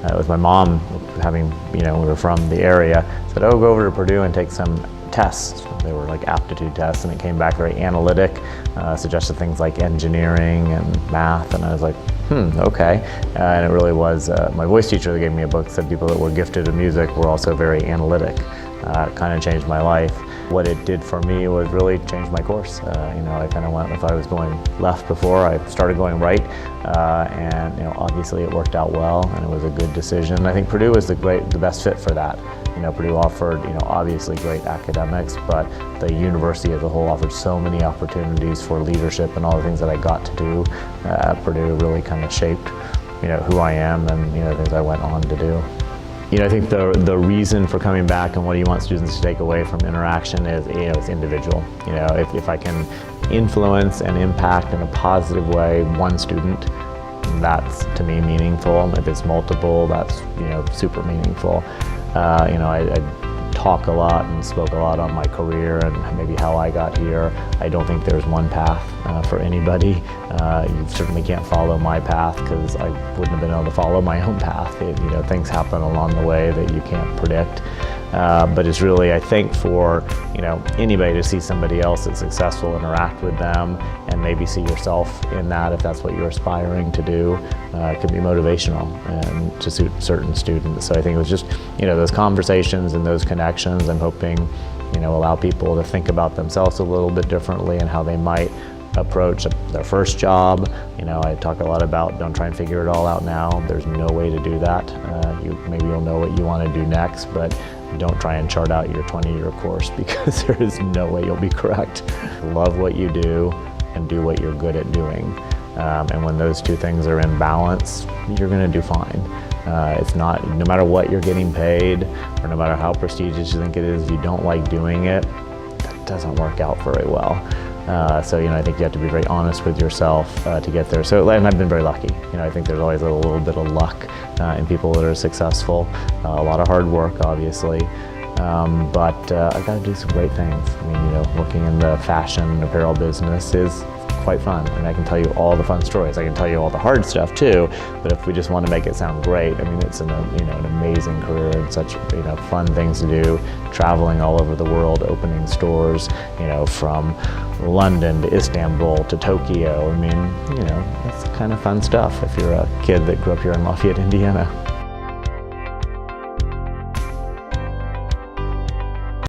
It was my mom, we were from the area, said, oh, go over to Purdue and take some tests. They were like aptitude tests, and it came back very analytic, suggested things like engineering and math, and I was like, okay. And it really was, my voice teacher that gave me a book said people that were gifted in music were also very analytic. It kind of changed my life. What it did for me was really change my course. I kind of went, if I was going left before, I started going right, and obviously it worked out well, and it was a good decision. I think Purdue was the best fit for that. Purdue offered, obviously great academics, but the university as a whole offered so many opportunities for leadership, and all the things that I got to do at Purdue really kind of shaped, who I am and, the things I went on to do. I think the reason for coming back and what do you want students to take away from interaction is, it's individual. If I can influence and impact in a positive way one student, that's to me meaningful. If it's multiple, that's super meaningful. I talk a lot and spoke a lot on my career and maybe how I got here. I don't think there's one path for anybody. You certainly can't follow my path because I wouldn't have been able to follow my own path. Things happen along the way that you can't predict. But it's really, I think, for anybody to see somebody else that's successful, interact with them, and maybe see yourself in that if that's what you're aspiring to do. It can be motivational and to suit certain students. So I think it was just those conversations and those connections. I'm hoping allow people to think about themselves a little bit differently and how they might approach their first job. I talk a lot about don't try and figure it all out now. There's no way to do that. Maybe you'll know what you want to do next, but don't try and chart out your 20-year course because there is no way you'll be correct. Love what you do and do what you're good at doing. And when those two things are in balance, you're going to do fine. It's not, no matter what you're getting paid or no matter how prestigious you think it is, if you don't like doing it, that doesn't work out very well. So I think you have to be very honest with yourself to get there. So, and I've been very lucky. I think there's always a little bit of luck in people that are successful. A lot of hard work, obviously, but I've got to do some great things. Working in the fashion apparel business is quite fun. I can tell you all the fun stories. I can tell you all the hard stuff too. But if we just want to make it sound great, it's an amazing career and such fun things to do. Traveling all over the world, opening stores, from London to Istanbul to Tokyo. That's kind of fun stuff if you're a kid that grew up here in Lafayette, Indiana.